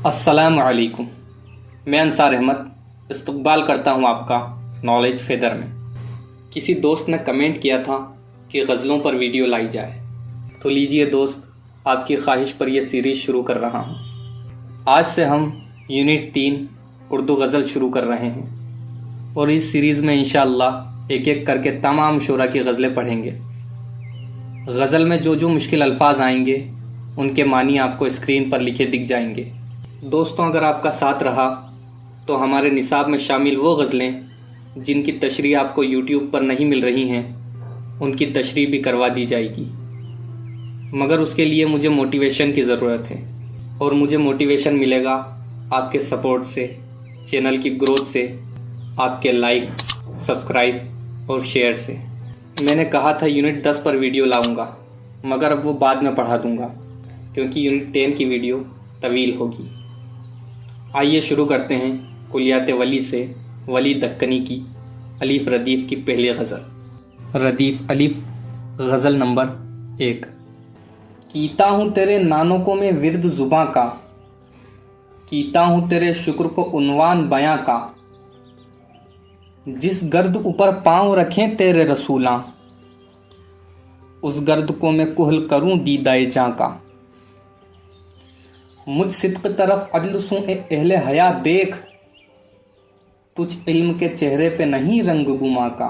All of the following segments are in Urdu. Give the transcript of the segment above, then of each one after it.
السلام علیکم، میں انصار احمد استقبال کرتا ہوں آپ کا نالج فیدر میں۔ کسی دوست نے کمنٹ کیا تھا کہ غزلوں پر ویڈیو لائی جائے، تو لیجئے دوست، آپ کی خواہش پر یہ سیریز شروع کر رہا ہوں۔ آج سے ہم یونٹ 3 اردو غزل شروع کر رہے ہیں، اور اس سیریز میں انشاءاللہ ایک ایک کر کے تمام شعراء کی غزلیں پڑھیں گے۔ غزل میں جو مشکل الفاظ آئیں گے ان کے معنی آپ کو اسکرین پر لکھے دکھ جائیں گے۔ دوستوں، اگر آپ کا ساتھ رہا تو ہمارے نصاب میں شامل وہ غزلیں جن کی تشریح آپ کو یوٹیوب پر نہیں مل رہی ہیں، ان کی تشریح بھی کروا دی جائے گی، مگر اس کے لیے مجھے موٹیویشن کی ضرورت ہے، اور مجھے موٹیویشن ملے گا آپ کے سپورٹ سے، چینل کی گروتھ سے، آپ کے لائک، سبسکرائب اور شیئر سے۔ میں نے کہا تھا یونٹ 10 پر ویڈیو لاؤں گا، مگر اب وہ بعد میں پڑھا دوں گا کیونکہ یونٹ 10 کی ویڈیو طویل ہوگی۔ آئیے شروع کرتے ہیں کلیات ولی سے ولی دکنی کی الف ردیف کی پہلی غزل۔ ردیف الف، غزل نمبر 1۔ کیتا ہوں تیرے نانوں کو میں ورد زباں کا، کیتا ہوں تیرے شکر کو عنوان بیاں کا، جس گرد اوپر پاؤں رکھیں تیرے رسولاں، اس گرد کو میں کہل کروں دیدائے جاں کا۔ مجھ صدق طرف عدل سوں اے اہل حیا دیکھ، تجھ علم کے چہرے پہ نہیں رنگ گما کا۔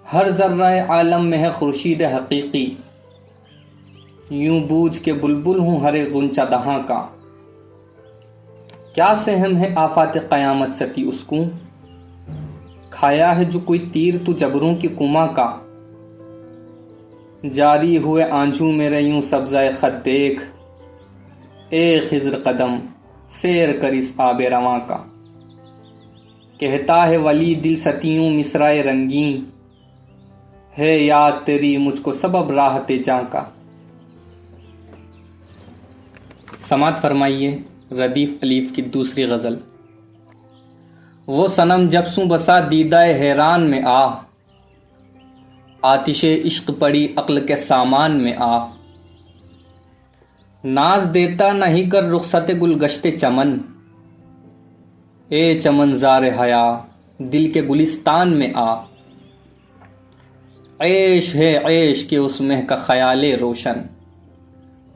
ہر ذرہ عالم میں ہے خورشید حقیقی، یوں بوجھ کے بلبل ہوں ہر غنچہ دہاں کا۔ کیا سہم ہے آفات قیامت ستی اس کو، کھایا ہے جو کوئی تیر تو جبروں کی کما کا۔ جاری ہوئے آنجھوں میرے یوں سبزہ خط دیکھ، اے خضر قدم سیر کر اس آب رواں کا۔ کہتا ہے ولی دل ستیوں مصرائے رنگین، ہے یاد تیری مجھ کو سبب راحت جاں کا۔ سماعت فرمائیے ردیف الف کی دوسری غزل۔ وہ صنم جب سوں بسا دیدائے حیران میں آ، آتش عشق پڑی عقل کے سامان میں آ۔ ناز دیتا نہیں کر رخصت گلگشت چمن، اے چمن زار حیا دل کے گلستان میں آ۔ عیش ہے عیش کے اس مہ کا خیال روشن،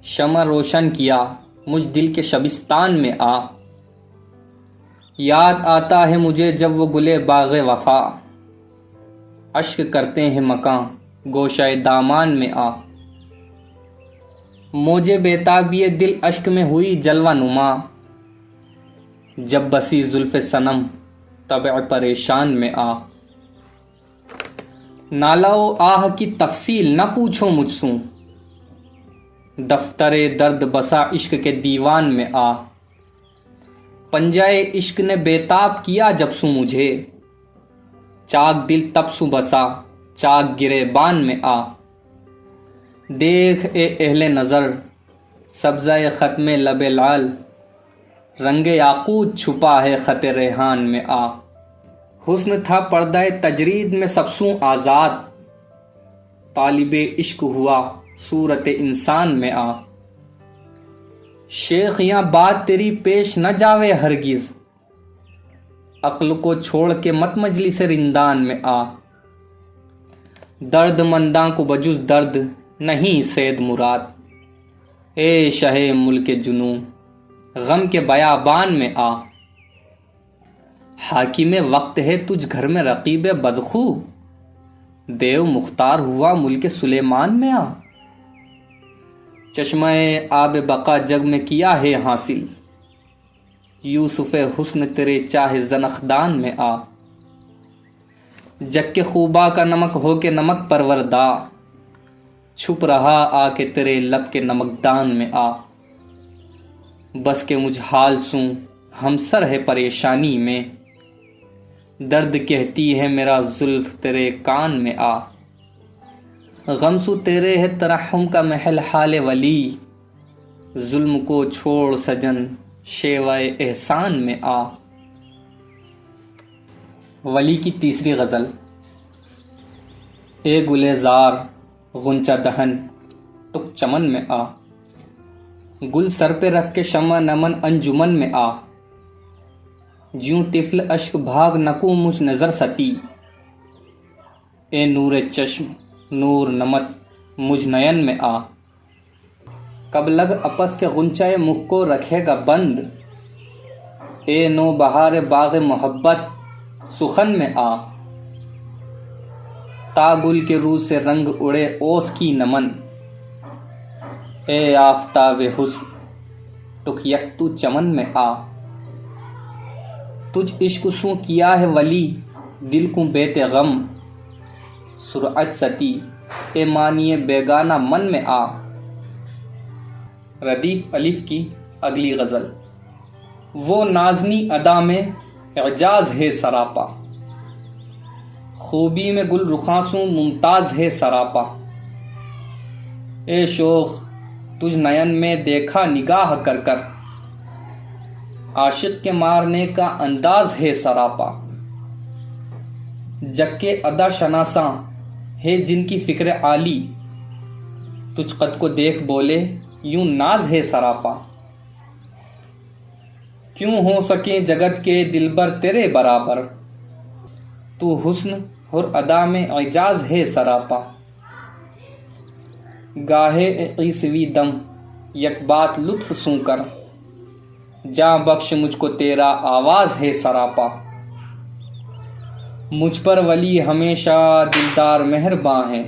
شمع روشن کیا مجھ دل کے شبستان میں آ۔ یاد آتا ہے مجھے جب وہ گلے باغ وفا، اشک کرتے ہیں مکاں گوشہ دامان میں آ۔ موجے بیتابی دل اشک میں ہوئی جلوہ نما، جب بسی زلف صنم طبع پریشان میں آ۔ نالہ و آہ کی تفصیل نہ پوچھو مجھ سوں، دفتر درد بسا عشق کے دیوان میں آ۔ پنجائے عشق نے بیتاب کیا جب سوں مجھے، چاک دل تب سوں بسا چاک گرے بان میں آ۔ دیکھ اے اہل نظر سبزہ ختم لب لال، رنگ یاقوت چھپا ہے خط ریحان میں آ۔ حسن تھا پردہ تجرید میں سب سوں آزاد، طالب عشق ہوا صورت انسان میں آ۔ شیخ یاں بات تیری پیش نہ جاوے ہرگز، عقل کو چھوڑ کے مت مجلس رندان میں آ۔ درد منداں کو بجز درد نہیں سید مراد، اے شہ ملک جنوں غم کے بیابان میں آ۔ حاکم وقت ہے تجھ گھر میں رقیب بدخو، دیو مختار ہوا ملک سلیمان میں آ۔ چشمہ آب بقا جگ میں کیا ہے حاصل، یوسف حسن تیرے چاہے زنخدان میں آ۔ جگ کے خوبا کا نمک ہو کے نمک پروردا، چھپ رہا آ کے تیرے لب کے نمکدان میں آ۔ بس کے مجھ حال سوں ہم سر ہے پریشانی میں، درد کہتی ہے میرا زلف تیرے کان میں آ۔ غم سو تیرے ہے ترحم کا محل حال ولی، ظلم کو چھوڑ سجن شیوائے احسان میں آ۔ ولی کی تیسری غزل۔ اے گلے زار غنچہ دہن تک چمن میں آ، گل سر پہ رکھ کے شمع نمن انجمن میں آ، جیوں طفل اشک بھاگ نکو مجھ نظر ستی، اے نور چشم نور نمت مجھ نین میں آ، کب لگ اپس کے غنچۂ مکھ کو رکھے گا بند، اے نو بہار باغ محبت سخن میں آ، تا گل کے روح سے رنگ اڑے اوس کی نمن، اے آفتاب حسن ٹک یک تو چمن میں آ، تجھ عشق سوں کیا ہے ولی دل کو بیت غم، سرعت ستی اے مانی بیگانہ من میں آ۔ ردیف الف کی اگلی غزل۔ وہ نازنی ادا میں اعجاز ہے سراپا، خوبی میں گل رخاں ممتاز ہے سراپا، اے شوخ تجھ نین میں دیکھا نگاہ کر کر، عاشق کے مارنے کا انداز ہے سراپا، جگ کے ادا شناساں ہے جن کی فکر عالی، تجھ قد کو دیکھ بولے یوں ناز ہے سراپا، کیوں ہو سکیں جگت کے دلبر تیرے برابر، تو حسن اور ادا میں اعجاز ہے سراپا، گاہے عیسوی دم یک بات لطف سوں کر، جاں بخش مجھ کو تیرا آواز ہے سراپا، مجھ پر ولی ہمیشہ دلدار مہرباں ہے،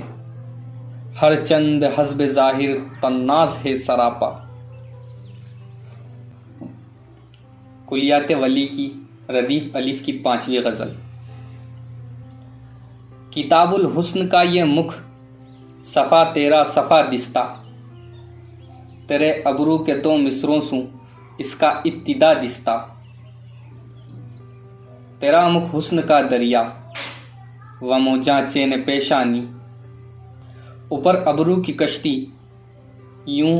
ہر چند حسب ظاہر طناز ہے سراپا۔ کلیات ولی کی ردیف الف کی 5ویں غزل۔ کتاب الحسن کا یہ مکھ صفا تیرا صفا دستہ، تیرے ابرو کے 2 مصروں سوں اس کا ابتدا دستہ، تیرا مکھ حسن کا دریا و موجاں چین پیشانی، اوپر ابرو کی کشتی یوں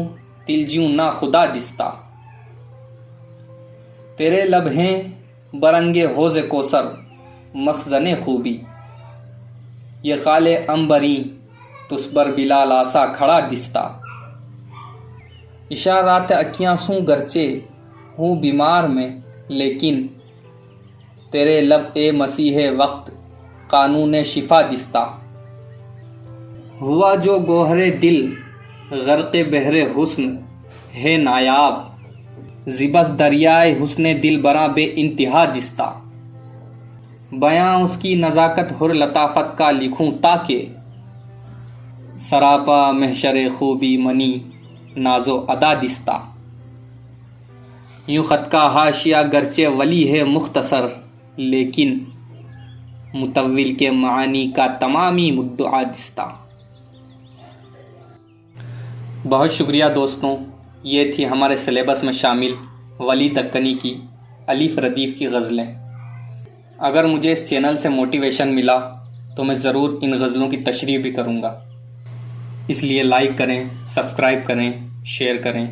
تلجیوں نہ خدا دستہ، تیرے لب ہیں برنگے حوض کوثر مخزن خوبی، یہ خال عنبریں تس بر بلال آسا کھڑا دستہ، اشارات اکیاں سوں گرچے ہوں بیمار میں، لیکن تیرے لب اے مسیح وقت قانون شفا دستہ، ہوا جو گوہر دل غرق بحر حسن ہے نایاب، زبس دریائے حسن دل براں بے انتہا دستہ، بیاں اس کی نزاکت ہر لطافت کا لکھوں تاکہ، سراپا محشر خوبی منی ناز و ادا دستہ، یوں خط کا حاشیہ گرچہ ولی ہے مختصر، لیکن متول کے معانی کا تمامی مدعا دستہ۔ بہت شکریہ دوستوں، یہ تھی ہمارے سلیبس میں شامل ولی دکنی کی الف ردیف کی غزلیں۔ اگر مجھے اس چینل سے موٹیویشن ملا تو میں ضرور ان غزلوں کی تشریح بھی کروں گا، اس لیے لائک کریں، سبسکرائب کریں، شیئر کریں۔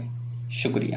شکریہ۔